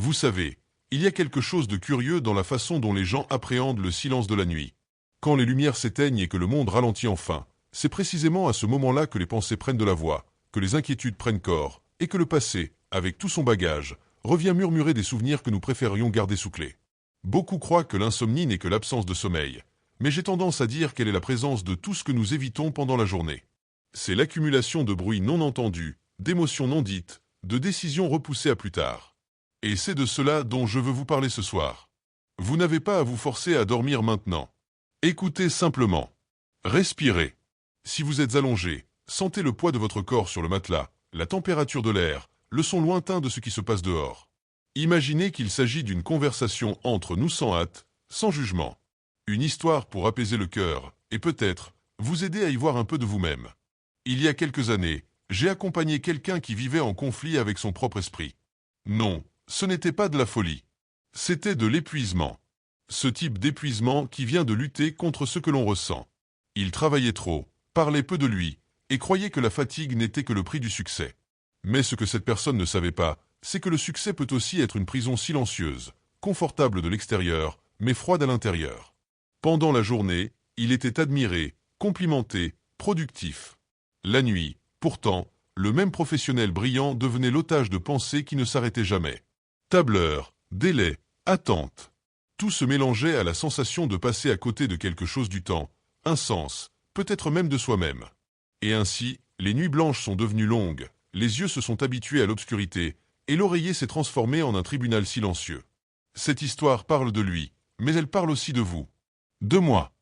Vous savez, il y a quelque chose de curieux dans la façon dont les gens appréhendent le silence de la nuit. Quand les lumières s'éteignent et que le monde ralentit enfin, c'est précisément à ce moment-là que les pensées prennent de la voix, que les inquiétudes prennent corps, et que le passé, avec tout son bagage, revient murmurer des souvenirs que nous préférions garder sous clé. Beaucoup croient que l'insomnie n'est que l'absence de sommeil, mais j'ai tendance à dire qu'elle est la présence de tout ce que nous évitons pendant la journée. C'est l'accumulation de bruits non entendus, d'émotions non dites, de décisions repoussées à plus tard. Et c'est de cela dont je veux vous parler ce soir. Vous n'avez pas à vous forcer à dormir maintenant. Écoutez simplement. Respirez. Si vous êtes allongé, sentez le poids de votre corps sur le matelas, la température de l'air, le son lointain de ce qui se passe dehors. Imaginez qu'il s'agit d'une conversation entre nous sans hâte, sans jugement. Une histoire pour apaiser le cœur, et peut-être, vous aider à y voir un peu de vous-même. Il y a quelques années, j'ai accompagné quelqu'un qui vivait en conflit avec son propre esprit. Non, ce n'était pas de la folie. C'était de l'épuisement. Ce type d'épuisement qui vient de lutter contre ce que l'on ressent. Il travaillait trop, parlait peu de lui, et croyait que la fatigue n'était que le prix du succès. Mais ce que cette personne ne savait pas, c'est que le succès peut aussi être une prison silencieuse, confortable de l'extérieur, mais froide à l'intérieur. Pendant la journée, il était admiré, complimenté, productif. La nuit, pourtant, le même professionnel brillant devenait l'otage de pensées qui ne s'arrêtaient jamais. Tableur, délai, attente. Tout se mélangeait à la sensation de passer à côté de quelque chose du temps, un sens, peut-être même de soi-même. Et ainsi, les nuits blanches sont devenues longues, les yeux se sont habitués à l'obscurité, et l'oreiller s'est transformé en un tribunal silencieux. Cette histoire parle de lui, mais elle parle aussi de vous. De moi.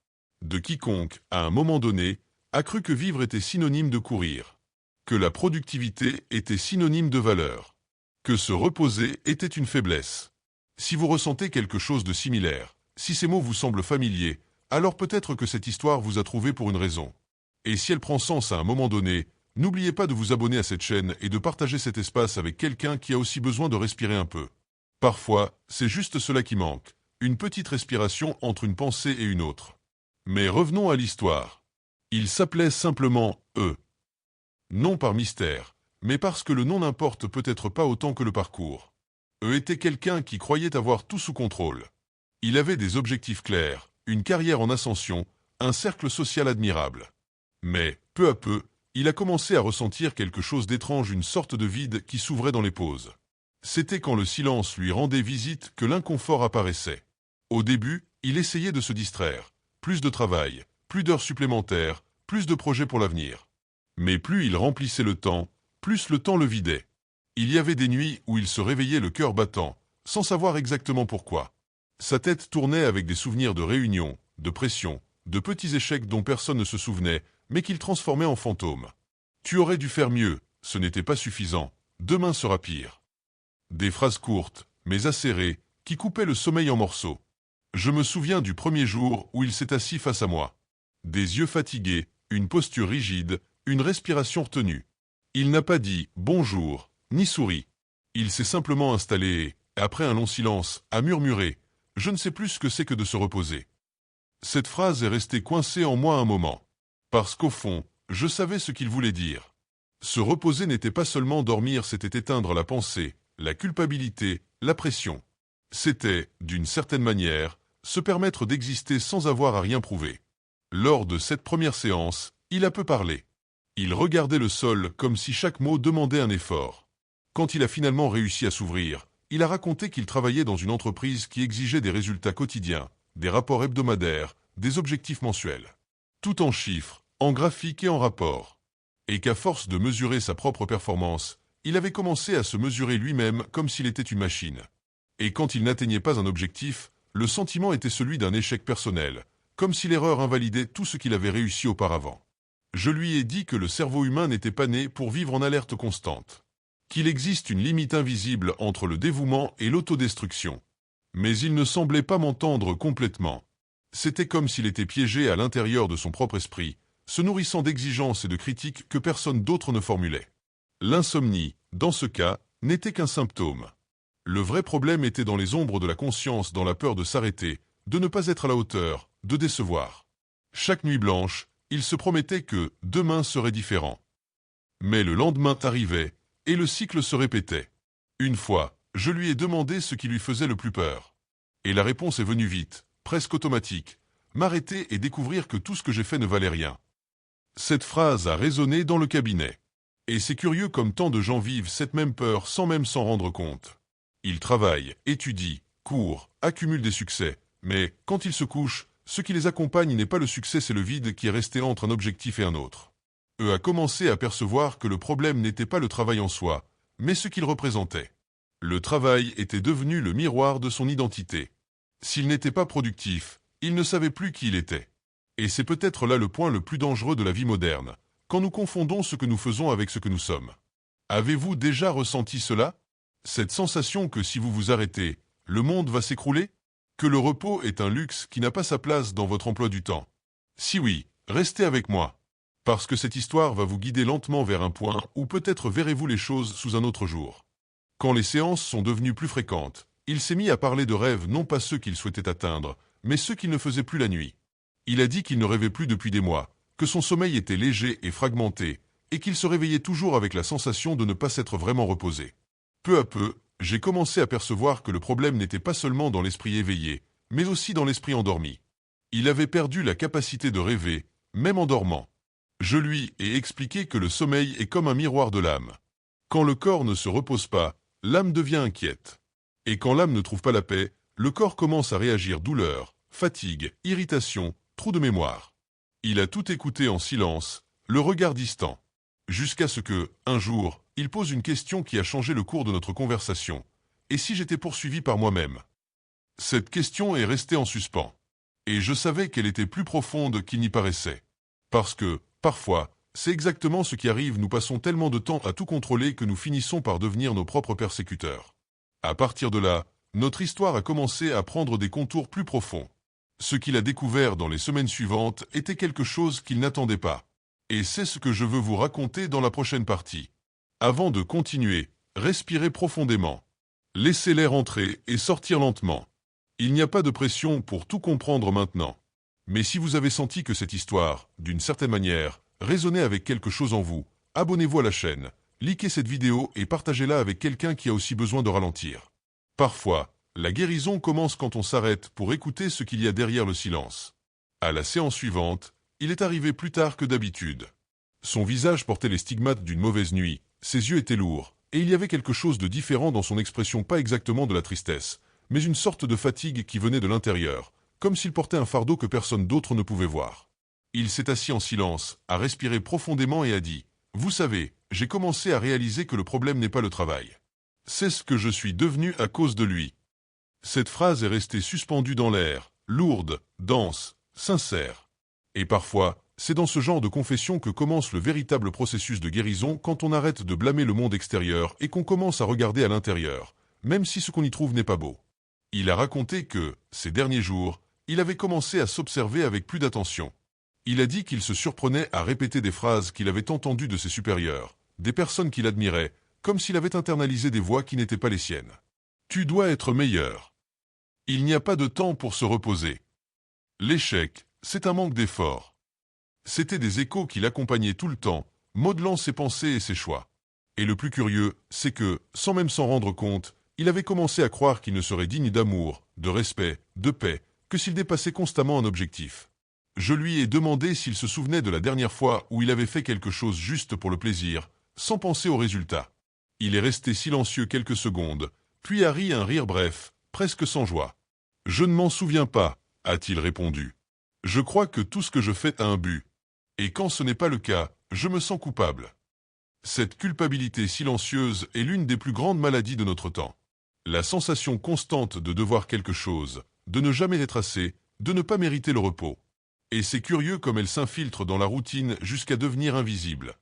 De quiconque, à un moment donné, a cru que vivre était synonyme de courir. Que la productivité était synonyme de valeur. Que se reposer était une faiblesse. Si vous ressentez quelque chose de similaire, si ces mots vous semblent familiers, alors peut-être que cette histoire vous a trouvé pour une raison. Et si elle prend sens à un moment donné, n'oubliez pas de vous abonner à cette chaîne et de partager cet espace avec quelqu'un qui a aussi besoin de respirer un peu. Parfois, c'est juste cela qui manque, une petite respiration entre une pensée et une autre. Mais revenons à l'histoire. Il s'appelait simplement E. Non par mystère, mais parce que le nom n'importe peut-être pas autant que le parcours. E était quelqu'un qui croyait avoir tout sous contrôle. Il avait des objectifs clairs, une carrière en ascension, un cercle social admirable. Mais, peu à peu, il a commencé à ressentir quelque chose d'étrange, une sorte de vide qui s'ouvrait dans les pauses. C'était quand le silence lui rendait visite que l'inconfort apparaissait. Au début, il essayait de se distraire. Plus de travail, plus d'heures supplémentaires, plus de projets pour l'avenir. Mais plus il remplissait le temps, plus le temps le vidait. Il y avait des nuits où il se réveillait le cœur battant, sans savoir exactement pourquoi. Sa tête tournait avec des souvenirs de réunions, de pression, de petits échecs dont personne ne se souvenait, mais qu'il transformait en fantômes. Tu aurais dû faire mieux, ce n'était pas suffisant, demain sera pire. Des phrases courtes, mais acérées, qui coupaient le sommeil en morceaux. Je me souviens du premier jour où il s'est assis face à moi. Des yeux fatigués, une posture rigide, une respiration retenue. Il n'a pas dit « bonjour », ni souri. Il s'est simplement installé et, après un long silence, a murmuré « je ne sais plus ce que c'est que de se reposer ». Cette phrase est restée coincée en moi un moment. Parce qu'au fond, je savais ce qu'il voulait dire. Se reposer n'était pas seulement dormir, c'était éteindre la pensée, la culpabilité, la pression. C'était, d'une certaine manière, se permettre d'exister sans avoir à rien prouver. Lors de cette première séance, il a peu parlé. Il regardait le sol comme si chaque mot demandait un effort. Quand il a finalement réussi à s'ouvrir, il a raconté qu'il travaillait dans une entreprise qui exigeait des résultats quotidiens, des rapports hebdomadaires, des objectifs mensuels. Tout en chiffres, en graphiques et en rapports. Et qu'à force de mesurer sa propre performance, il avait commencé à se mesurer lui-même comme s'il était une machine. Et quand il n'atteignait pas un objectif, le sentiment était celui d'un échec personnel, comme si l'erreur invalidait tout ce qu'il avait réussi auparavant. Je lui ai dit que le cerveau humain n'était pas né pour vivre en alerte constante. Qu'il existe une limite invisible entre le dévouement et l'autodestruction. Mais il ne semblait pas m'entendre complètement. C'était comme s'il était piégé à l'intérieur de son propre esprit, se nourrissant d'exigences et de critiques que personne d'autre ne formulait. L'insomnie, dans ce cas, n'était qu'un symptôme. Le vrai problème était dans les ombres de la conscience, dans la peur de s'arrêter, de ne pas être à la hauteur, de décevoir. Chaque nuit blanche, il se promettait que demain serait différent. Mais le lendemain arrivait, et le cycle se répétait. Une fois, Je lui ai demandé ce qui lui faisait le plus peur. Et la réponse est venue vite, presque automatique. M'arrêter et découvrir que tout ce que j'ai fait ne valait rien. Cette phrase a résonné dans le cabinet. Et c'est curieux comme tant de gens vivent cette même peur sans même s'en rendre compte. Ils travaillent, étudient, courent, accumulent des succès, mais quand ils se couchent, ce qui les accompagne n'est pas le succès, c'est le vide qui est resté entre un objectif et un autre. Eux a commencé à percevoir que le problème n'était pas le travail en soi, mais ce qu'il représentait. Le travail était devenu le miroir de son identité. S'il n'était pas productif, il ne savait plus qui il était. Et c'est peut-être là le point le plus dangereux de la vie moderne, quand nous confondons ce que nous faisons avec ce que nous sommes. Avez-vous déjà ressenti cela? Cette sensation que si vous vous arrêtez, le monde va s'écrouler? Que le repos est un luxe qui n'a pas sa place dans votre emploi du temps? Si oui, restez avec moi. Parce que cette histoire va vous guider lentement vers un point où peut-être verrez-vous les choses sous un autre jour. Quand les séances sont devenues plus fréquentes, il s'est mis à parler de rêves, non pas ceux qu'il souhaitait atteindre, mais ceux qu'il ne faisait plus la nuit. Il a dit qu'il ne rêvait plus depuis des mois, que son sommeil était léger et fragmenté, et qu'il se réveillait toujours avec la sensation de ne pas s'être vraiment reposé. Peu à peu, j'ai commencé à percevoir que le problème n'était pas seulement dans l'esprit éveillé, mais aussi dans l'esprit endormi. Il avait perdu la capacité de rêver, même en dormant. Je lui ai expliqué que le sommeil est comme un miroir de l'âme. Quand le corps ne se repose pas, l'âme devient inquiète. Et quand l'âme ne trouve pas la paix, le corps commence à réagir douleur, fatigue, irritation, trou de mémoire. Il a tout écouté en silence, le regard distant. Jusqu'à ce que, un jour, il pose une question qui a changé le cours de notre conversation. Et si j'étais poursuivi par moi-même? Cette question est restée en suspens. Et je savais qu'elle était plus profonde qu'il n'y paraissait. Parce que, parfois, c'est exactement ce qui arrive, nous passons tellement de temps à tout contrôler que nous finissons par devenir nos propres persécuteurs. À partir de là, notre histoire a commencé à prendre des contours plus profonds. Ce qu'il a découvert dans les semaines suivantes était quelque chose qu'il n'attendait pas. Et c'est ce que je veux vous raconter dans la prochaine partie. Avant de continuer, respirez profondément. Laissez l'air entrer et sortir lentement. Il n'y a pas de pression pour tout comprendre maintenant. Mais si vous avez senti que cette histoire, d'une certaine manière, résonnait avec quelque chose en vous, abonnez-vous à la chaîne, likez cette vidéo et partagez-la avec quelqu'un qui a aussi besoin de ralentir. Parfois, la guérison commence quand on s'arrête pour écouter ce qu'il y a derrière le silence. À la séance suivante, il est arrivé plus tard que d'habitude. Son visage portait les stigmates d'une mauvaise nuit, ses yeux étaient lourds, et il y avait quelque chose de différent dans son expression, pas exactement de la tristesse, mais une sorte de fatigue qui venait de l'intérieur, comme s'il portait un fardeau que personne d'autre ne pouvait voir. Il s'est assis en silence, a respiré profondément et a dit « Vous savez, j'ai commencé à réaliser que le problème n'est pas le travail. C'est ce que je suis devenu à cause de lui. » Cette phrase est restée suspendue dans l'air, lourde, dense, sincère. Et parfois, c'est dans ce genre de confession que commence le véritable processus de guérison, quand on arrête de blâmer le monde extérieur et qu'on commence à regarder à l'intérieur, même si ce qu'on y trouve n'est pas beau. Il a raconté que, ces derniers jours, il avait commencé à s'observer avec plus d'attention. Il a dit qu'il se surprenait à répéter des phrases qu'il avait entendues de ses supérieurs, des personnes qu'il admirait, comme s'il avait internalisé des voix qui n'étaient pas les siennes. Tu dois être meilleur. Il n'y a pas de temps pour se reposer. L'échec, c'est un manque d'effort. C'étaient des échos qui l'accompagnaient tout le temps, modelant ses pensées et ses choix. Et le plus curieux, c'est que, sans même s'en rendre compte, il avait commencé à croire qu'il ne serait digne d'amour, de respect, de paix, que s'il dépassait constamment un objectif. Je lui ai demandé s'il se souvenait de la dernière fois où il avait fait quelque chose juste pour le plaisir, sans penser au résultat. Il est resté silencieux quelques secondes, puis a ri un rire bref, presque sans joie. « Je ne m'en souviens pas », a-t-il répondu. « Je crois que tout ce que je fais a un but. Et quand ce n'est pas le cas, je me sens coupable. » Cette culpabilité silencieuse est l'une des plus grandes maladies de notre temps. La sensation constante de devoir quelque chose, de ne jamais être assez, de ne pas mériter le repos. Et c'est curieux comme elle s'infiltre dans la routine jusqu'à devenir invisible.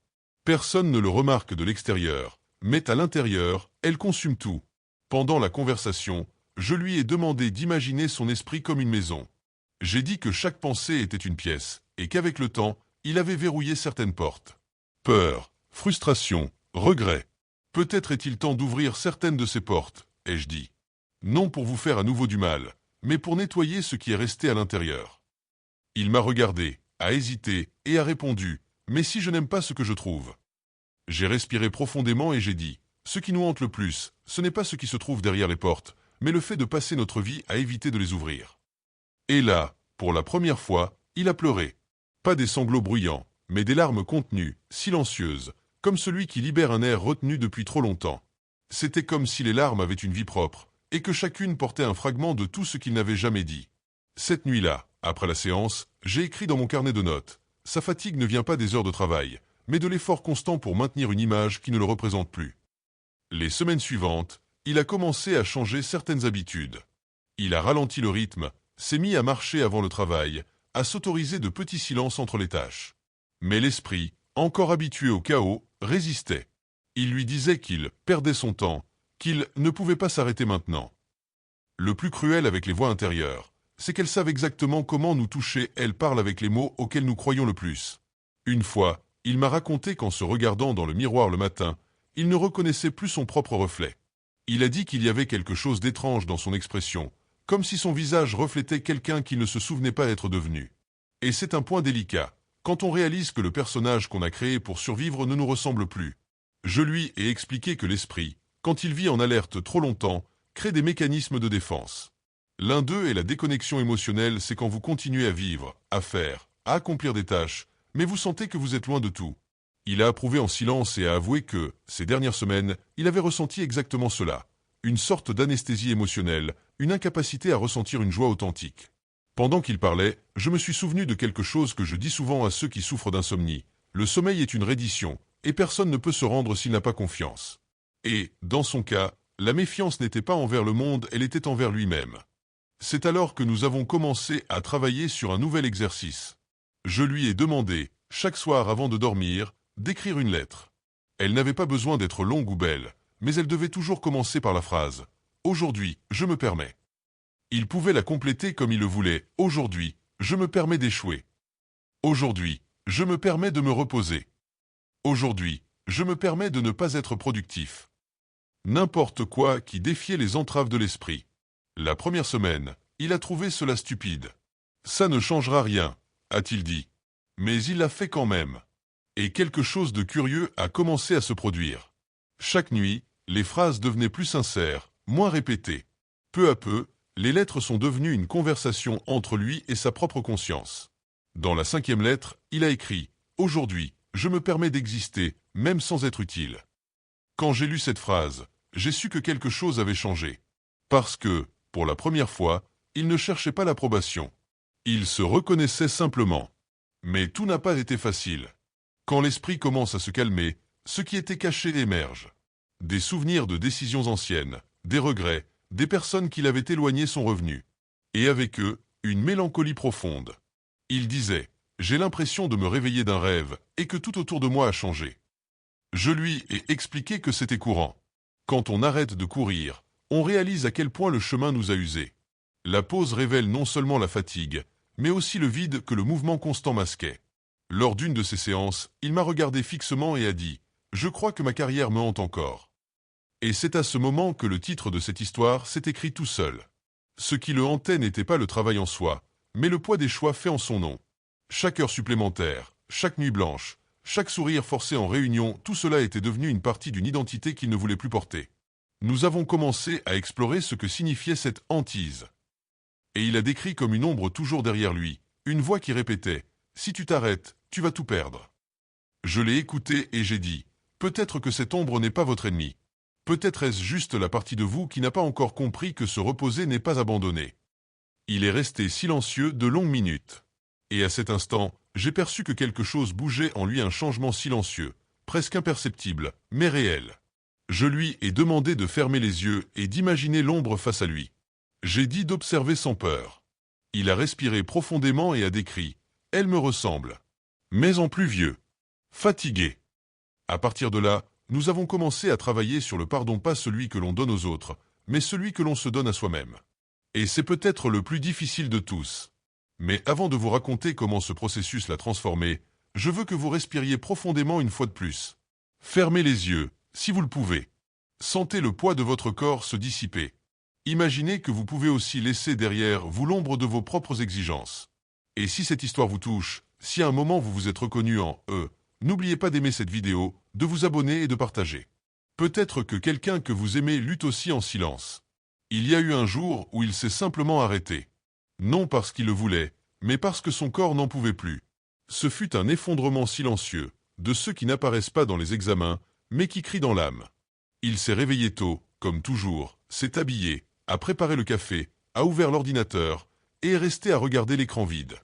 Personne ne le remarque de l'extérieur, mais à l'intérieur, elle consume tout. Pendant la conversation, je lui ai demandé d'imaginer son esprit comme une maison. J'ai dit que chaque pensée était une pièce, et qu'avec le temps, il avait verrouillé certaines portes. Peur, frustration, regret. Peut-être est-il temps d'ouvrir certaines de ces portes, ai-je dit. Non pour vous faire à nouveau du mal, mais pour nettoyer ce qui est resté à l'intérieur. Il m'a regardé, a hésité et a répondu « Mais si je n'aime pas ce que je trouve ?» J'ai respiré profondément et j'ai dit « Ce qui nous hante le plus, ce n'est pas ce qui se trouve derrière les portes, mais le fait de passer notre vie à éviter de les ouvrir. Et là, pour la première fois, il a pleuré. Pas des sanglots bruyants, mais des larmes contenues, silencieuses, comme celui qui libère un air retenu depuis trop longtemps. C'était comme si les larmes avaient une vie propre, et que chacune portait un fragment de tout ce qu'il n'avait jamais dit. Cette nuit-là, après la séance, j'ai écrit dans mon carnet de notes. Sa fatigue ne vient pas des heures de travail, mais de l'effort constant pour maintenir une image qui ne le représente plus. Les semaines suivantes, il a commencé à changer certaines habitudes. Il a ralenti le rythme, s'est mis à marcher avant le travail, à s'autoriser de petits silences entre les tâches. Mais l'esprit, encore habitué au chaos, résistait. Il lui disait qu'il perdait son temps, qu'il ne pouvait pas s'arrêter maintenant. Le plus cruel avec les voix intérieures, c'est qu'elles savent exactement comment nous toucher, elles parlent avec les mots auxquels nous croyons le plus. Une fois, il m'a raconté qu'en se regardant dans le miroir le matin, il ne reconnaissait plus son propre reflet. Il a dit qu'il y avait quelque chose d'étrange dans son expression, comme si son visage reflétait quelqu'un qu'il ne se souvenait pas être devenu. Et c'est un point délicat, quand on réalise que le personnage qu'on a créé pour survivre ne nous ressemble plus. Je lui ai expliqué que l'esprit, quand il vit en alerte trop longtemps, crée des mécanismes de défense. L'un d'eux est la déconnexion émotionnelle, c'est quand vous continuez à vivre, à faire, à accomplir des tâches, mais vous sentez que vous êtes loin de tout. Il a approuvé en silence et a avoué que, ces dernières semaines, il avait ressenti exactement cela. Une sorte d'anesthésie émotionnelle, une incapacité à ressentir une joie authentique. Pendant qu'il parlait, je me suis souvenu de quelque chose que je dis souvent à ceux qui souffrent d'insomnie. Le sommeil est une reddition, et personne ne peut se rendre s'il n'a pas confiance. Et, dans son cas, la méfiance n'était pas envers le monde, elle était envers lui-même. C'est alors que nous avons commencé à travailler sur un nouvel exercice. Je lui ai demandé, chaque soir avant de dormir, d'écrire une lettre. Elle n'avait pas besoin d'être longue ou belle, mais elle devait toujours commencer par la phrase « Aujourd'hui, je me permets ». Il pouvait la compléter comme il le voulait « Aujourd'hui, je me permets d'échouer ». Aujourd'hui, je me permets de me reposer. Aujourd'hui, je me permets de ne pas être productif. N'importe quoi qui défiait les entraves de l'esprit. La première semaine, il a trouvé cela stupide. « Ça ne changera rien », a-t-il dit. Mais il l'a fait quand même. Et quelque chose de curieux a commencé à se produire. Chaque nuit, les phrases devenaient plus sincères, moins répétées. Peu à peu, les lettres sont devenues une conversation entre lui et sa propre conscience. Dans la 5e lettre, il a écrit « Aujourd'hui, je me permets d'exister, même sans être utile ». Quand j'ai lu cette phrase, j'ai su que quelque chose avait changé. Parce que, pour la première fois, il ne cherchait pas l'approbation. Il se reconnaissait simplement. Mais tout n'a pas été facile. Quand l'esprit commence à se calmer, ce qui était caché émerge. Des souvenirs de décisions anciennes, des regrets, des personnes qui l'avaient éloigné sont revenus. Et avec eux, une mélancolie profonde. Il disait « J'ai l'impression de me réveiller d'un rêve et que tout autour de moi a changé ». Je lui ai expliqué que c'était courant. Quand on arrête de courir, on réalise à quel point le chemin nous a usés. La pause révèle non seulement la fatigue, mais aussi le vide que le mouvement constant masquait. Lors d'une de ces séances, il m'a regardé fixement et a dit « Je crois que ma carrière me hante encore ». Et c'est à ce moment que le titre de cette histoire s'est écrit tout seul. Ce qui le hantait n'était pas le travail en soi, mais le poids des choix faits en son nom. Chaque heure supplémentaire, chaque nuit blanche, chaque sourire forcé en réunion, tout cela était devenu une partie d'une identité qu'il ne voulait plus porter. Nous avons commencé à explorer ce que signifiait cette hantise. Et il a décrit comme une ombre toujours derrière lui, une voix qui répétait « Si tu t'arrêtes, tu vas tout perdre ». Je l'ai écouté et j'ai dit « Peut-être que cette ombre n'est pas votre ennemi. Peut-être est-ce juste la partie de vous qui n'a pas encore compris que se reposer n'est pas abandonner ». Il est resté silencieux de longues minutes. Et à cet instant, j'ai perçu que quelque chose bougeait en lui, un changement silencieux, presque imperceptible, mais réel. Je lui ai demandé de fermer les yeux et d'imaginer l'ombre face à lui. J'ai dit d'observer sans peur. Il a respiré profondément et a décrit « Elle me ressemble, mais en plus vieux, fatigué ». À partir de là, nous avons commencé à travailler sur le pardon, pas celui que l'on donne aux autres, mais celui que l'on se donne à soi-même. Et c'est peut-être le plus difficile de tous. Mais avant de vous raconter comment ce processus l'a transformé, je veux que vous respiriez profondément une fois de plus. Fermez les yeux, si vous le pouvez. Sentez le poids de votre corps se dissiper. Imaginez que vous pouvez aussi laisser derrière vous l'ombre de vos propres exigences. Et si cette histoire vous touche, si à un moment vous vous êtes reconnu en eux, n'oubliez pas d'aimer cette vidéo, de vous abonner et de partager. Peut-être que quelqu'un que vous aimez lutte aussi en silence. Il y a eu un jour où il s'est simplement arrêté. Non parce qu'il le voulait, mais parce que son corps n'en pouvait plus. Ce fut un effondrement silencieux, de ceux qui n'apparaissent pas dans les examens, mais qui crient dans l'âme. Il s'est réveillé tôt, comme toujours, s'est habillé, a préparé le café, a ouvert l'ordinateur, et est resté à regarder l'écran vide.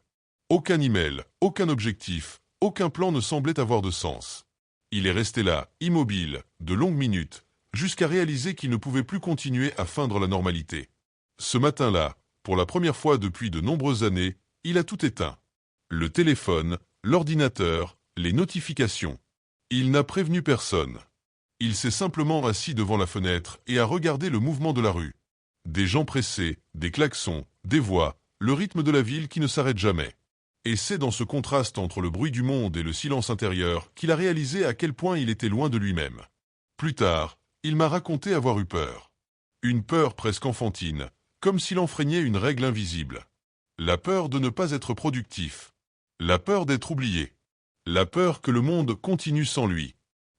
Aucun email, aucun objectif, aucun plan ne semblait avoir de sens. Il est resté là, immobile, de longues minutes, jusqu'à réaliser qu'il ne pouvait plus continuer à feindre la normalité. Ce matin-là, pour la première fois depuis de nombreuses années, il a tout éteint. Le téléphone, l'ordinateur, les notifications. Il n'a prévenu personne. Il s'est simplement assis devant la fenêtre et a regardé le mouvement de la rue. Des gens pressés, des klaxons, des voix, le rythme de la ville qui ne s'arrête jamais. Et c'est dans ce contraste entre le bruit du monde et le silence intérieur qu'il a réalisé à quel point il était loin de lui-même. Plus tard, il m'a raconté avoir eu peur. Une peur presque enfantine, comme s'il enfreignait une règle invisible. La peur de ne pas être productif. La peur d'être oublié. La peur que le monde continue sans lui.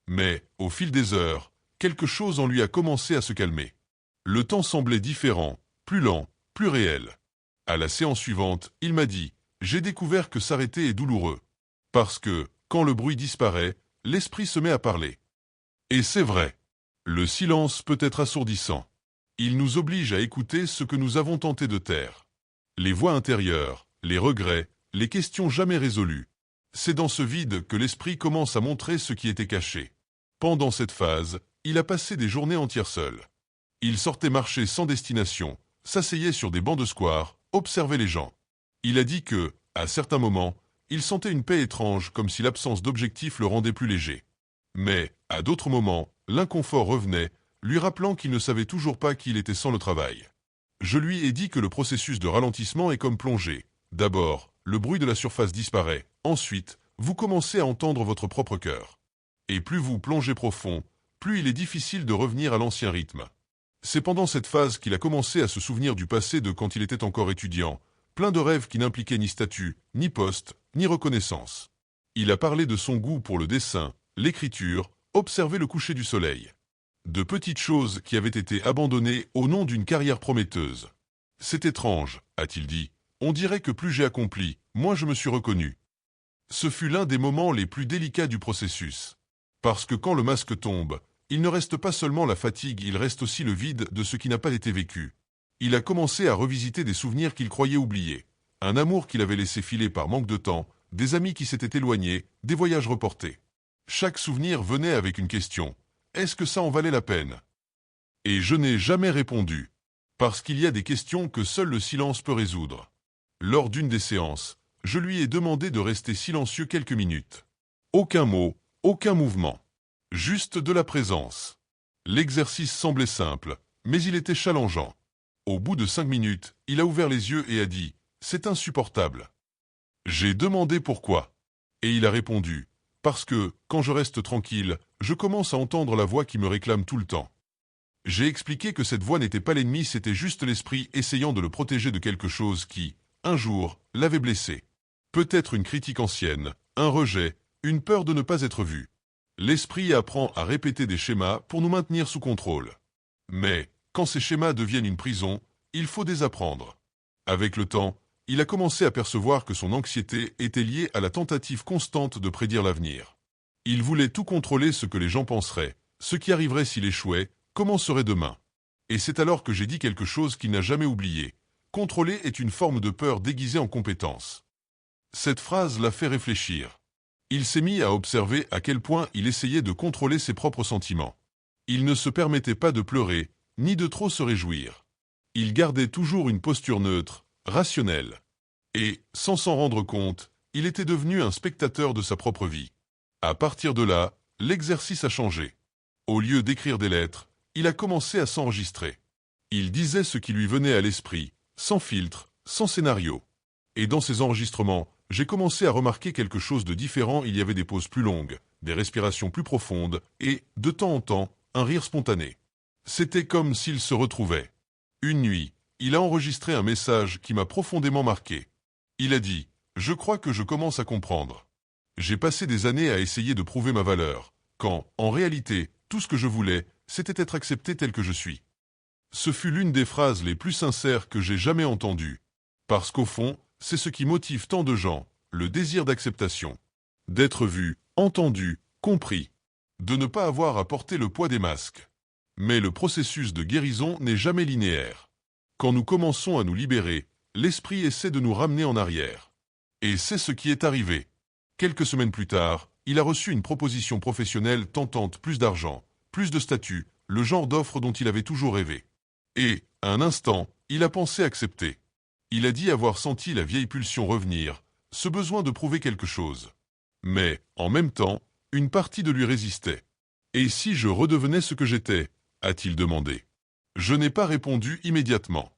Mais, au fil des heures, quelque chose en lui a commencé à se calmer. Le temps semblait différent, plus lent, plus réel. À la séance suivante, il m'a dit « J'ai découvert que s'arrêter est douloureux. Parce que, quand le bruit disparaît, l'esprit se met à parler. » Et c'est vrai. Le silence peut être assourdissant. Il nous oblige à écouter ce que nous avons tenté de taire. Les voix intérieures, les regrets, les questions jamais résolues. C'est dans ce vide que l'esprit commence à montrer ce qui était caché. Pendant cette phase, il a passé des journées entières seul. Il sortait marcher sans destination, s'asseyait sur des bancs de square, observait les gens. Il a dit que, à certains moments, il sentait une paix étrange comme si l'absence d'objectif le rendait plus léger. Mais, à d'autres moments, l'inconfort revenait, lui rappelant qu'il ne savait toujours pas qui il était sans le travail. Je lui ai dit que le processus de ralentissement est comme plonger. D'abord, le bruit de la surface disparaît. Ensuite, vous commencez à entendre votre propre cœur. Et plus vous plongez profond, plus il est difficile de revenir à l'ancien rythme. C'est pendant cette phase qu'il a commencé à se souvenir du passé de quand il était encore étudiant, plein de rêves qui n'impliquaient ni statut, ni poste, ni reconnaissance. Il a parlé de son goût pour le dessin, l'écriture, observer le coucher du soleil. De petites choses qui avaient été abandonnées au nom d'une carrière prometteuse. C'est étrange, a-t-il dit. On dirait que plus j'ai accompli, moins je me suis reconnu. Ce fut l'un des moments les plus délicats du processus. Parce que quand le masque tombe, il ne reste pas seulement la fatigue, il reste aussi le vide de ce qui n'a pas été vécu. Il a commencé à revisiter des souvenirs qu'il croyait oubliés. Un amour qu'il avait laissé filer par manque de temps, des amis qui s'étaient éloignés, des voyages reportés. Chaque souvenir venait avec une question. Est-ce que ça en valait la peine? Et je n'ai jamais répondu. Parce qu'il y a des questions que seul le silence peut résoudre. Lors d'une des séances, je lui ai demandé de rester silencieux quelques minutes. Aucun mot, aucun mouvement. Juste de la présence. L'exercice semblait simple, mais il était challengeant. Au bout de 5 minutes, il a ouvert les yeux et a dit « C'est insupportable ». J'ai demandé pourquoi. Et il a répondu « Parce que, quand je reste tranquille, je commence à entendre la voix qui me réclame tout le temps. » J'ai expliqué que cette voix n'était pas l'ennemi, c'était juste l'esprit essayant de le protéger de quelque chose qui, un jour, l'avait blessé. Peut-être une critique ancienne, un rejet, une peur de ne pas être vu. L'esprit apprend à répéter des schémas pour nous maintenir sous contrôle. Mais, quand ces schémas deviennent une prison, il faut désapprendre. Avec le temps, il a commencé à percevoir que son anxiété était liée à la tentative constante de prédire l'avenir. Il voulait tout contrôler, ce que les gens penseraient, ce qui arriverait s'il échouait, comment serait demain. Et c'est alors que j'ai dit quelque chose qu'il n'a jamais oublié. Contrôler est une forme de peur déguisée en compétence. Cette phrase l'a fait réfléchir. Il s'est mis à observer à quel point il essayait de contrôler ses propres sentiments. Il ne se permettait pas de pleurer, ni de trop se réjouir. Il gardait toujours une posture neutre, rationnelle. Et, sans s'en rendre compte, il était devenu un spectateur de sa propre vie. À partir de là, l'exercice a changé. Au lieu d'écrire des lettres, il a commencé à s'enregistrer. Il disait ce qui lui venait à l'esprit, sans filtre, sans scénario. Et dans ces enregistrements, j'ai commencé à remarquer quelque chose de différent. Il y avait des pauses plus longues, des respirations plus profondes et, de temps en temps, un rire spontané. C'était comme s'il se retrouvait. Une nuit, il a enregistré un message qui m'a profondément marqué. Il a dit « Je crois que je commence à comprendre. J'ai passé des années à essayer de prouver ma valeur, quand, en réalité, Tout ce que je voulais, c'était être accepté tel que je suis. Ce fut l'une des phrases les plus sincères que j'ai jamais entendues. Parce qu'au fond, c'est ce qui motive tant de gens, le désir d'acceptation. D'être vu, entendu, compris. De ne pas avoir à porter le poids des masques. Mais le processus de guérison n'est jamais linéaire. Quand nous commençons à nous libérer, l'esprit essaie de nous ramener en arrière. Et c'est ce qui est arrivé. Quelques semaines plus tard, il a reçu une proposition professionnelle tentante, plus d'argent, plus de statut, le genre d'offre dont il avait toujours rêvé. Et, à un instant, il a pensé accepter. Il a dit avoir senti la vieille pulsion revenir, ce besoin de prouver quelque chose. Mais, en même temps, une partie de lui résistait. « Et si je redevenais ce que j'étais » a-t-il demandé. Je n'ai pas répondu immédiatement.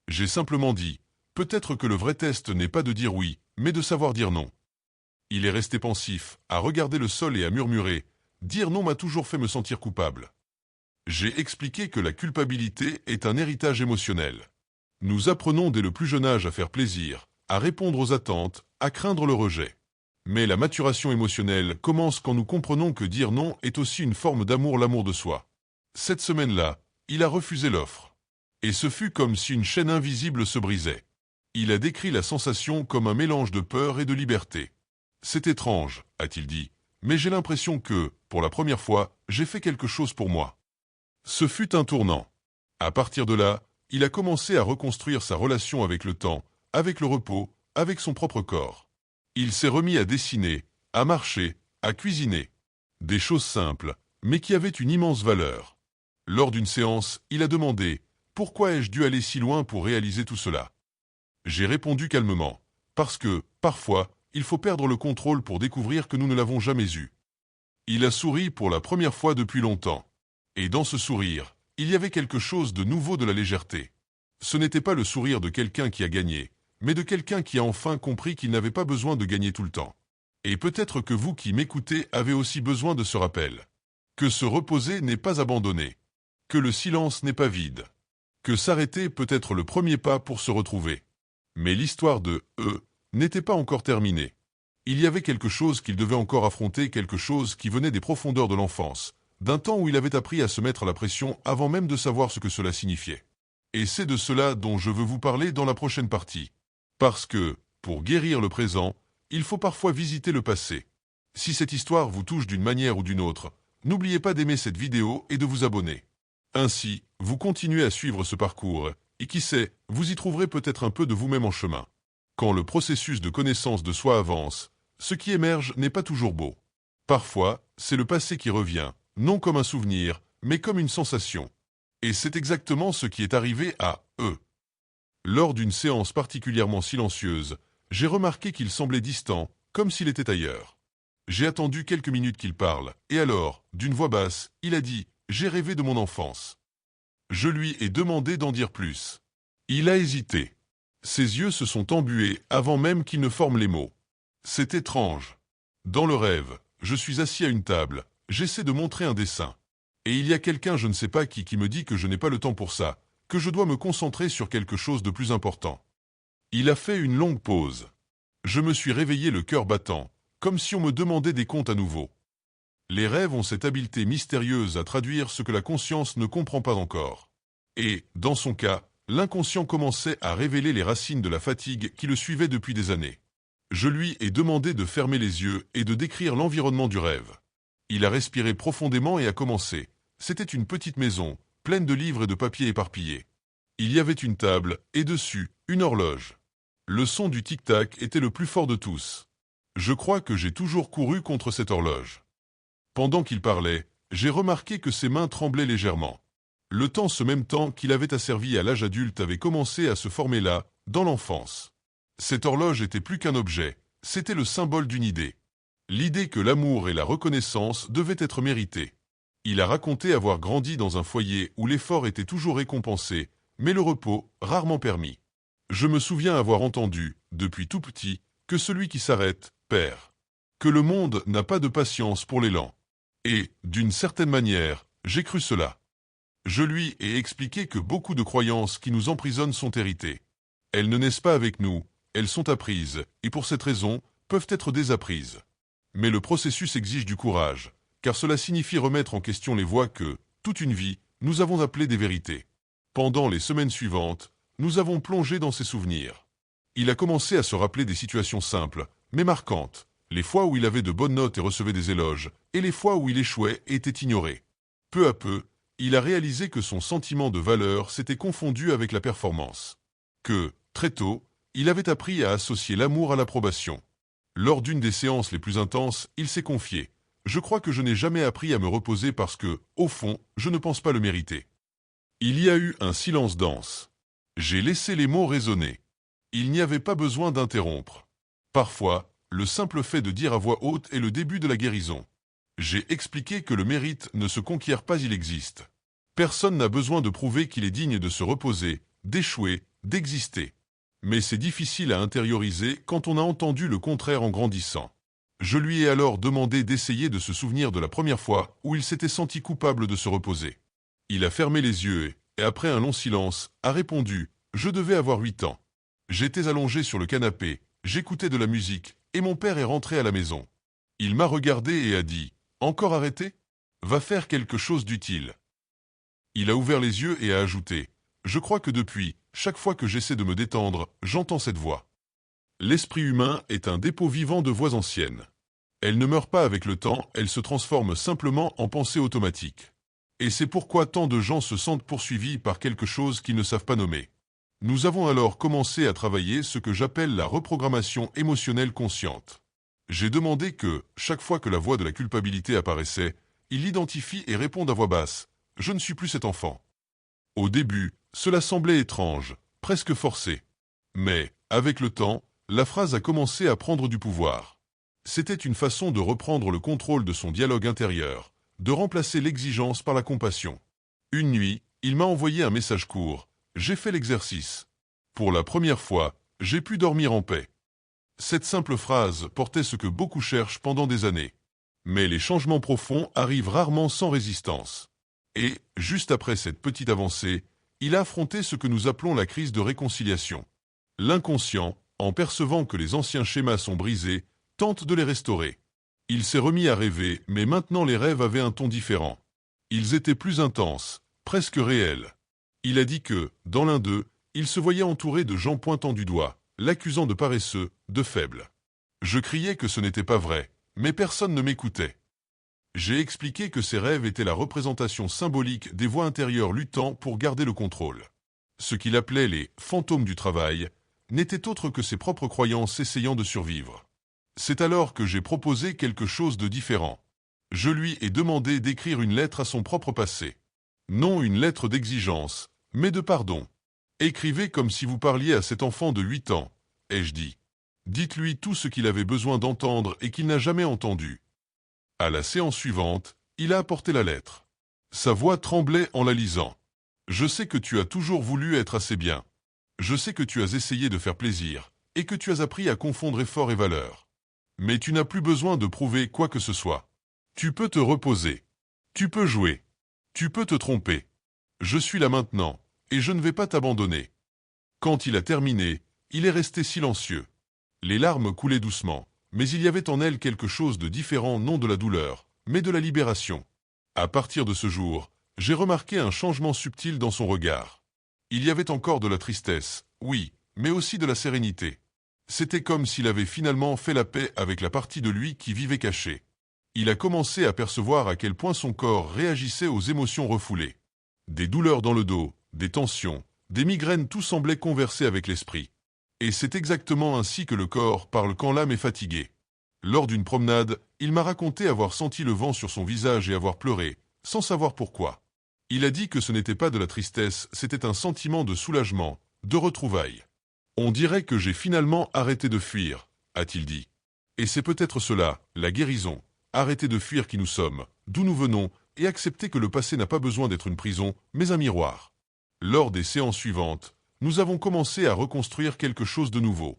J'ai simplement dit « Peut-être que le vrai test n'est pas de dire oui, mais de savoir dire non. » Il est resté pensif, à regarder le sol et à murmurer « Dire non m'a toujours fait me sentir coupable. » J'ai expliqué que la culpabilité est un héritage émotionnel. Nous apprenons dès le plus jeune âge à faire plaisir, à répondre aux attentes, à craindre le rejet. Mais la maturation émotionnelle commence quand nous comprenons que dire non est aussi une forme d'amour, l'amour de soi. Cette semaine-là, il a refusé l'offre. Et ce fut comme si une chaîne invisible se brisait. Il a décrit la sensation comme un mélange de peur et de liberté. « C'est étrange, a-t-il dit, mais j'ai l'impression que, pour la première fois, j'ai fait quelque chose pour moi. » Ce fut un tournant. À partir de là, il a commencé à reconstruire sa relation avec le temps, avec le repos, avec son propre corps. Il s'est remis à dessiner, à marcher, à cuisiner. Des choses simples, mais qui avaient une immense valeur. Lors d'une séance, il a demandé « Pourquoi ai-je dû aller si loin pour réaliser tout cela ?» J'ai répondu calmement « Parce que, parfois, il faut perdre le contrôle pour découvrir que nous ne l'avons jamais eu. » Il a souri pour la première fois depuis longtemps. Et dans ce sourire, il y avait quelque chose de nouveau, de la légèreté. Ce n'était pas le sourire de quelqu'un qui a gagné, mais de quelqu'un qui a enfin compris qu'il n'avait pas besoin de gagner tout le temps. Et peut-être que vous qui m'écoutez avez aussi besoin de ce rappel. Que se reposer n'est pas abandonner. Que le silence n'est pas vide. Que s'arrêter peut être le premier pas pour se retrouver. Mais l'histoire de « n'était pas encore terminée. Il y avait quelque chose qu'il devait encore affronter, quelque chose qui venait des profondeurs de l'enfance, d'un temps où il avait appris à se mettre la pression avant même de savoir ce que cela signifiait. Et c'est de cela dont je veux vous parler dans la prochaine partie. Parce que, pour guérir le présent, il faut parfois visiter le passé. Si cette histoire vous touche d'une manière ou d'une autre, n'oubliez pas d'aimer cette vidéo et de vous abonner. Ainsi, vous continuez à suivre ce parcours, et qui sait, vous y trouverez peut-être un peu de vous-même en chemin. Quand le processus de connaissance de soi avance, ce qui émerge n'est pas toujours beau. Parfois, c'est le passé qui revient, non comme un souvenir, mais comme une sensation. Et c'est exactement ce qui est arrivé à eux. Lors d'une séance particulièrement silencieuse, j'ai remarqué qu'il semblait distant, comme s'il était ailleurs. J'ai attendu quelques minutes qu'il parle, et alors, d'une voix basse, il a dit « J'ai rêvé de mon enfance ». Je lui ai demandé d'en dire plus. Il a hésité. Ses yeux se sont embués avant même qu'il ne forme les mots. C'est étrange. Dans le rêve, je suis assis à une table, j'essaie de montrer un dessin. Et il y a quelqu'un, je ne sais pas qui me dit que je n'ai pas le temps pour ça, que je dois me concentrer sur quelque chose de plus important. Il a fait une longue pause. Je me suis réveillé le cœur battant, comme si on me demandait des comptes à nouveau. Les rêves ont cette habileté mystérieuse à traduire ce que la conscience ne comprend pas encore. Et, dans son cas, l'inconscient commençait à révéler les racines de la fatigue qui le suivait depuis des années. Je lui ai demandé de fermer les yeux et de décrire l'environnement du rêve. Il a respiré profondément et a commencé. C'était une petite maison, pleine de livres et de papiers éparpillés. Il y avait une table, et dessus, une horloge. Le son du tic-tac était le plus fort de tous. Je crois que j'ai toujours couru contre cette horloge. Pendant qu'il parlait, j'ai remarqué que ses mains tremblaient légèrement. Le temps, ce même temps qu'il avait asservi à l'âge adulte, avait commencé à se former là, dans l'enfance. Cette horloge était plus qu'un objet, c'était le symbole d'une idée. L'idée que l'amour et la reconnaissance devaient être mérités. Il a raconté avoir grandi dans un foyer où l'effort était toujours récompensé, mais le repos, rarement permis. Je me souviens avoir entendu, depuis tout petit, que celui qui s'arrête, perd. Que le monde n'a pas de patience pour l'élan. Et, d'une certaine manière, j'ai cru cela. Je lui ai expliqué que beaucoup de croyances qui nous emprisonnent sont héritées. Elles ne naissent pas avec nous, elles sont apprises, et pour cette raison, peuvent être désapprises. Mais le processus exige du courage, car cela signifie remettre en question les voies que, toute une vie, nous avons appelées des vérités. Pendant les semaines suivantes, nous avons plongé dans ses souvenirs. Il a commencé à se rappeler des situations simples, mais marquantes, les fois où il avait de bonnes notes et recevait des éloges, et les fois où il échouait et était ignoré. Peu à peu, il a réalisé que son sentiment de valeur s'était confondu avec la performance. Que, très tôt, il avait appris à associer l'amour à l'approbation. Lors d'une des séances les plus intenses, il s'est confié. Je crois que je n'ai jamais appris à me reposer parce que, au fond, je ne pense pas le mériter. Il y a eu un silence dense. J'ai laissé les mots résonner. Il n'y avait pas besoin d'interrompre. Parfois, le simple fait de dire à voix haute est le début de la guérison. J'ai expliqué que le mérite ne se conquiert pas, il existe. Personne n'a besoin de prouver qu'il est digne de se reposer, d'échouer, d'exister. Mais c'est difficile à intérioriser quand on a entendu le contraire en grandissant. Je lui ai alors demandé d'essayer de se souvenir de la première fois où il s'était senti coupable de se reposer. Il a fermé les yeux et, après un long silence, a répondu « Je devais avoir 8 ans. J'étais allongé sur le canapé, j'écoutais de la musique, et mon père est rentré à la maison. Il m'a regardé et a dit « Encore arrêté ? Va faire quelque chose d'utile. » Il a ouvert les yeux et a ajouté « Je crois que depuis, chaque fois que j'essaie de me détendre, j'entends cette voix. » L'esprit humain est un dépôt vivant de voix anciennes. Elle ne meurt pas avec le temps, elle se transforme simplement en pensée automatique. Et c'est pourquoi tant de gens se sentent poursuivis par quelque chose qu'ils ne savent pas nommer. Nous avons alors commencé à travailler ce que j'appelle la reprogrammation émotionnelle consciente. J'ai demandé que, chaque fois que la voix de la culpabilité apparaissait, il l'identifie et réponde à voix basse « Je ne suis plus cet enfant ». Au début, cela semblait étrange, presque forcé. Mais, avec le temps, la phrase a commencé à prendre du pouvoir. C'était une façon de reprendre le contrôle de son dialogue intérieur, de remplacer l'exigence par la compassion. Une nuit, il m'a envoyé un message court. J'ai fait l'exercice. Pour la première fois, j'ai pu dormir en paix. Cette simple phrase portait ce que beaucoup cherchent pendant des années. Mais les changements profonds arrivent rarement sans résistance. Et, juste après cette petite avancée, il a affronté ce que nous appelons la crise de réconciliation. L'inconscient, en percevant que les anciens schémas sont brisés, tente de les restaurer. Il s'est remis à rêver, mais maintenant les rêves avaient un ton différent. Ils étaient plus intenses, presque réels. Il a dit que, dans l'un d'eux, il se voyait entouré de gens pointant du doigt, l'accusant de paresseux, de faible. Je criais que ce n'était pas vrai, mais personne ne m'écoutait. J'ai expliqué que ces rêves étaient la représentation symbolique des voix intérieures luttant pour garder le contrôle. Ce qu'il appelait les « fantômes du travail » n'étaient autres que ses propres croyances essayant de survivre. C'est alors que j'ai proposé quelque chose de différent. Je lui ai demandé d'écrire une lettre à son propre passé. Non une lettre d'exigence, mais de pardon. Écrivez comme si vous parliez à cet enfant de 8 ans, ai-je dit. Dites-lui tout ce qu'il avait besoin d'entendre et qu'il n'a jamais entendu. À la séance suivante, il a apporté la lettre. Sa voix tremblait en la lisant. Je sais que tu as toujours voulu être assez bien. Je sais que tu as essayé de faire plaisir, et que tu as appris à confondre effort et valeur. Mais tu n'as plus besoin de prouver quoi que ce soit. Tu peux te reposer. Tu peux jouer. Tu peux te tromper. Je suis là maintenant, et je ne vais pas t'abandonner. Quand il a terminé, il est resté silencieux. Les larmes coulaient doucement, mais il y avait en elle quelque chose de différent, non de la douleur, mais de la libération. À partir de ce jour, j'ai remarqué un changement subtil dans son regard. Il y avait encore de la tristesse, oui, mais aussi de la sérénité. C'était comme s'il avait finalement fait la paix avec la partie de lui qui vivait cachée. Il a commencé à percevoir à quel point son corps réagissait aux émotions refoulées. Des douleurs dans le dos, des tensions, des migraines, tout semblait converser avec l'esprit. Et c'est exactement ainsi que le corps parle quand l'âme est fatiguée. Lors d'une promenade, il m'a raconté avoir senti le vent sur son visage et avoir pleuré, sans savoir pourquoi. Il a dit que ce n'était pas de la tristesse, c'était un sentiment de soulagement, de retrouvailles. On dirait que j'ai finalement arrêté de fuir, a-t-il dit. Et c'est peut-être cela, la guérison. Arrêter de fuir qui nous sommes, d'où nous venons, et accepter que le passé n'a pas besoin d'être une prison, mais un miroir. Lors des séances suivantes, nous avons commencé à reconstruire quelque chose de nouveau.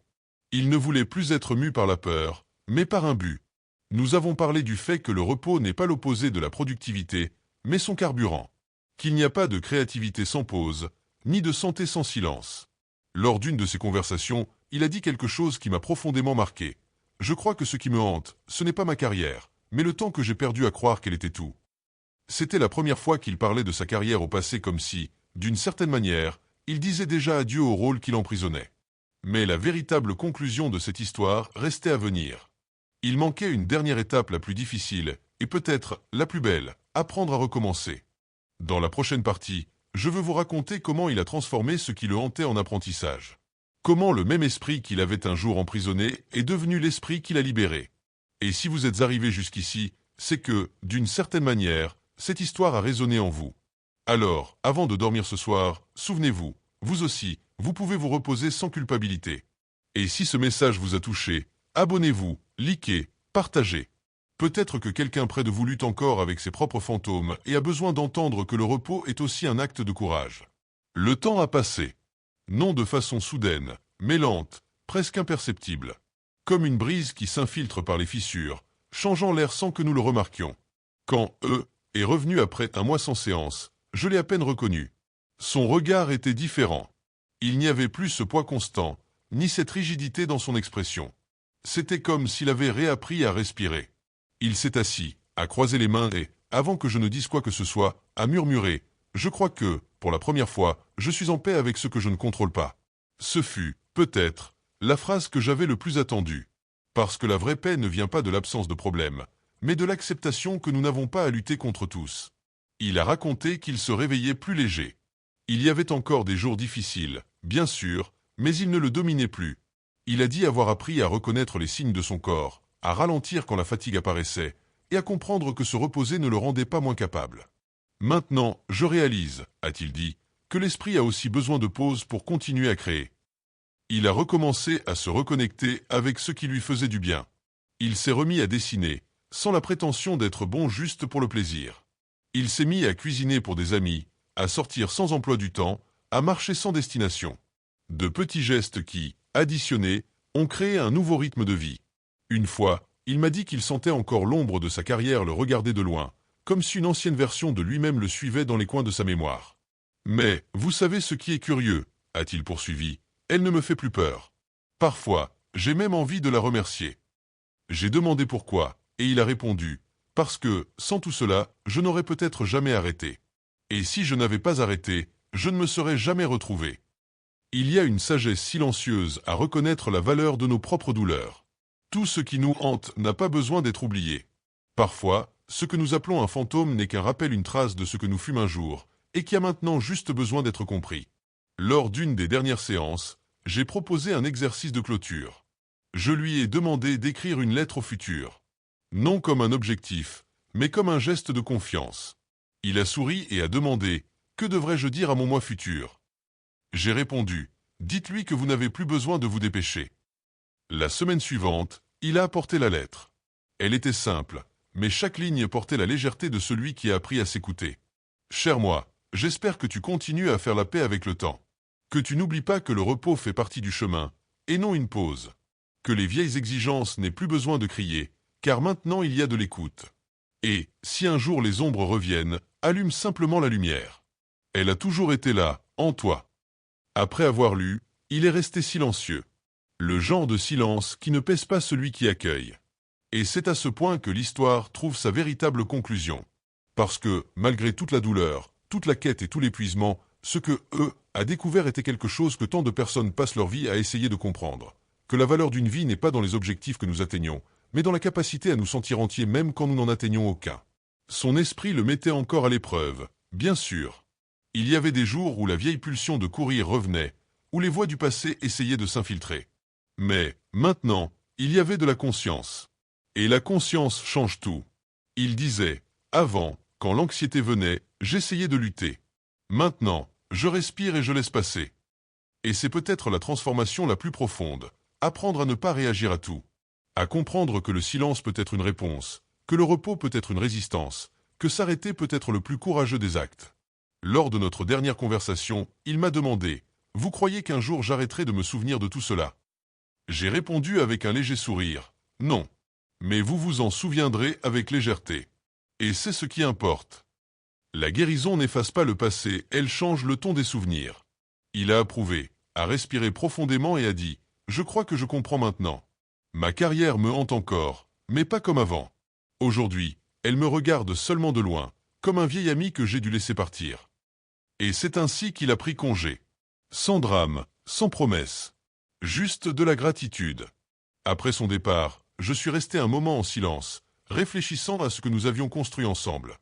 Il ne voulait plus être mu par la peur, mais par un but. Nous avons parlé du fait que le repos n'est pas l'opposé de la productivité, mais son carburant. Qu'il n'y a pas de créativité sans pause, ni de santé sans silence. Lors d'une de ces conversations, il a dit quelque chose qui m'a profondément marqué. Je crois que ce qui me hante, ce n'est pas ma carrière, mais le temps que j'ai perdu à croire qu'elle était tout. C'était la première fois qu'il parlait de sa carrière au passé comme si, d'une certaine manière, il disait déjà adieu au rôle qui l'emprisonnait. Mais la véritable conclusion de cette histoire restait à venir. Il manquait une dernière étape la plus difficile, et peut-être la plus belle, apprendre à recommencer. Dans la prochaine partie, je veux vous raconter comment il a transformé ce qui le hantait en apprentissage. Comment le même esprit qu'il avait un jour emprisonné est devenu l'esprit qu'il a libéré. Et si vous êtes arrivé jusqu'ici, c'est que, d'une certaine manière, cette histoire a résonné en vous. Alors, avant de dormir ce soir, souvenez-vous, vous aussi, vous pouvez vous reposer sans culpabilité. Et si ce message vous a touché, abonnez-vous, likez, partagez. Peut-être que quelqu'un près de vous lutte encore avec ses propres fantômes et a besoin d'entendre que le repos est aussi un acte de courage. Le temps a passé. Non de façon soudaine, mais lente, presque imperceptible. Comme une brise qui s'infiltre par les fissures, changeant l'air sans que nous le remarquions. Quand est revenu après un mois sans séance, je l'ai à peine reconnu. Son regard était différent. Il n'y avait plus ce poids constant, ni cette rigidité dans son expression. C'était comme s'il avait réappris à respirer. Il s'est assis, a croisé les mains et, avant que je ne dise quoi que ce soit, a murmuré « Je crois que, pour la première fois, je suis en paix avec ce que je ne contrôle pas. » Ce fut, peut-être, la phrase que j'avais le plus attendue. Parce que la vraie paix ne vient pas de l'absence de problème, mais de l'acceptation que nous n'avons pas à lutter contre tous. Il a raconté qu'il se réveillait plus léger. Il y avait encore des jours difficiles, bien sûr, mais il ne le dominait plus. Il a dit avoir appris à reconnaître les signes de son corps, à ralentir quand la fatigue apparaissait, et à comprendre que se reposer ne le rendait pas moins capable. Maintenant, je réalise, a-t-il dit, que l'esprit a aussi besoin de pause pour continuer à créer. Il a recommencé à se reconnecter avec ce qui lui faisait du bien. Il s'est remis à dessiner, sans la prétention d'être bon juste pour le plaisir. Il s'est mis à cuisiner pour des amis, à sortir sans emploi du temps, à marcher sans destination. De petits gestes qui, additionnés, ont créé un nouveau rythme de vie. Une fois, il m'a dit qu'il sentait encore l'ombre de sa carrière le regarder de loin, comme si une ancienne version de lui-même le suivait dans les coins de sa mémoire. Mais, vous savez ce qui est curieux, a-t-il poursuivi, elle ne me fait plus peur. Parfois, j'ai même envie de la remercier. J'ai demandé pourquoi, et il a répondu, parce que, sans tout cela, je n'aurais peut-être jamais arrêté. Et si je n'avais pas arrêté, je ne me serais jamais retrouvé. Il y a une sagesse silencieuse à reconnaître la valeur de nos propres douleurs. Tout ce qui nous hante n'a pas besoin d'être oublié. Parfois, ce que nous appelons un fantôme n'est qu'un rappel, une trace de ce que nous fûmes un jour, et qui a maintenant juste besoin d'être compris. Lors d'une des dernières séances, j'ai proposé un exercice de clôture. Je lui ai demandé d'écrire une lettre au futur. Non comme un objectif, mais comme un geste de confiance. Il a souri et a demandé « Que devrais-je dire à mon moi futur ?» J'ai répondu « Dites-lui que vous n'avez plus besoin de vous dépêcher. » La semaine suivante, il a apporté la lettre. Elle était simple, mais chaque ligne portait la légèreté de celui qui a appris à s'écouter. « Cher moi, j'espère que tu continues à faire la paix avec le temps. Que tu n'oublies pas que le repos fait partie du chemin, et non une pause. Que les vieilles exigences n'aient plus besoin de crier, car maintenant il y a de l'écoute. Et, si un jour les ombres reviennent, allume simplement la lumière. Elle a toujours été là, en toi. » Après avoir lu, il est resté silencieux. Le genre de silence qui ne pèse pas celui qui accueille. Et c'est à ce point que l'histoire trouve sa véritable conclusion. Parce que, malgré toute la douleur, toute la quête et tout l'épuisement, ce que a découvert était quelque chose que tant de personnes passent leur vie à essayer de comprendre. Que la valeur d'une vie n'est pas dans les objectifs que nous atteignons, mais dans la capacité à nous sentir entiers même quand nous n'en atteignons aucun. Son esprit le mettait encore à l'épreuve, bien sûr. Il y avait des jours où la vieille pulsion de courir revenait, où les voix du passé essayaient de s'infiltrer. Mais, maintenant, il y avait de la conscience. Et la conscience change tout. Il disait, avant, quand l'anxiété venait, j'essayais de lutter. Maintenant, je respire et je laisse passer. Et c'est peut-être la transformation la plus profonde, apprendre à ne pas réagir à tout. À comprendre que le silence peut être une réponse, que le repos peut être une résistance, que s'arrêter peut être le plus courageux des actes. Lors de notre dernière conversation, il m'a demandé « Vous croyez qu'un jour j'arrêterai de me souvenir de tout cela ?» J'ai répondu avec un léger sourire « Non. Mais vous vous en souviendrez avec légèreté. Et c'est ce qui importe. » La guérison n'efface pas le passé, elle change le ton des souvenirs. Il a approuvé, a respiré profondément et a dit « Je crois que je comprends maintenant. Ma carrière me hante encore, mais pas comme avant. Aujourd'hui, elle me regarde seulement de loin, comme un vieil ami que j'ai dû laisser partir. Et c'est ainsi qu'il a pris congé. Sans drame, sans promesse. Juste de la gratitude. Après son départ, je suis resté un moment en silence, réfléchissant à ce que nous avions construit ensemble.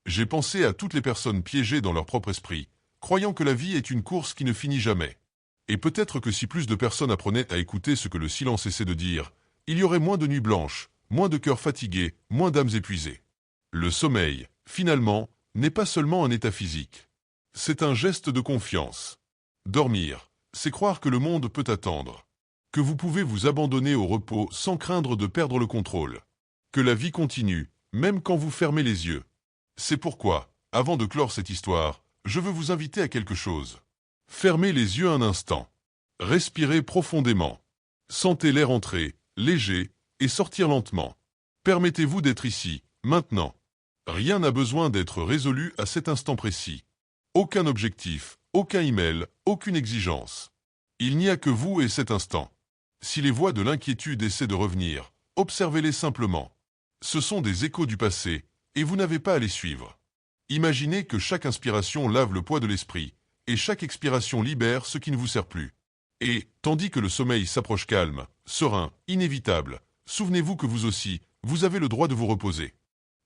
J'ai pensé à toutes les personnes piégées dans leur propre esprit, croyant que la vie est une course qui ne finit jamais. Et peut-être que si plus de personnes apprenaient à écouter ce que le silence essaie de dire, il y aurait moins de nuits blanches, moins de cœurs fatigués, moins d'âmes épuisées. Le sommeil, finalement, n'est pas seulement un état physique. C'est un geste de confiance. Dormir, c'est croire que le monde peut attendre. Que vous pouvez vous abandonner au repos sans craindre de perdre le contrôle. Que la vie continue, même quand vous fermez les yeux. C'est pourquoi, avant de clore cette histoire, je veux vous inviter à quelque chose. Fermez les yeux un instant. Respirez profondément. Sentez l'air entrer, léger, et sortir lentement. Permettez-vous d'être ici, maintenant. Rien n'a besoin d'être résolu à cet instant précis. Aucun objectif, aucun email, aucune exigence. Il n'y a que vous et cet instant. Si les voix de l'inquiétude essaient de revenir, observez-les simplement. Ce sont des échos du passé, et vous n'avez pas à les suivre. Imaginez que chaque inspiration lave le poids de l'esprit, et chaque expiration libère ce qui ne vous sert plus. Et, tandis que le sommeil s'approche calme, serein, inévitable, souvenez-vous que vous aussi, vous avez le droit de vous reposer.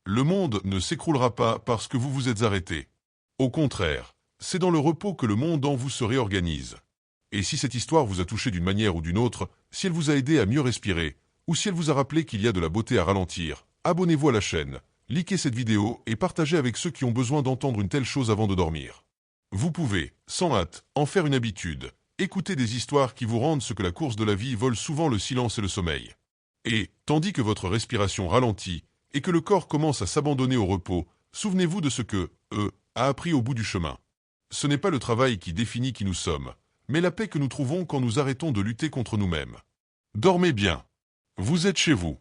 Le monde ne s'écroulera pas parce que vous vous êtes arrêté. Au contraire, c'est dans le repos que le monde en vous se réorganise. Et si cette histoire vous a touché d'une manière ou d'une autre, si elle vous a aidé à mieux respirer, ou si elle vous a rappelé qu'il y a de la beauté à ralentir, abonnez-vous à la chaîne, likez cette vidéo et partagez avec ceux qui ont besoin d'entendre une telle chose avant de dormir. Vous pouvez, sans hâte, en faire une habitude, écouter des histoires qui vous rendent ce que la course de la vie vole souvent le silence et le sommeil. Et, tandis que votre respiration ralentit, et que le corps commence à s'abandonner au repos, souvenez-vous de ce que, a appris au bout du chemin. Ce n'est pas le travail qui définit qui nous sommes, mais la paix que nous trouvons quand nous arrêtons de lutter contre nous-mêmes. Dormez bien. Vous êtes chez vous.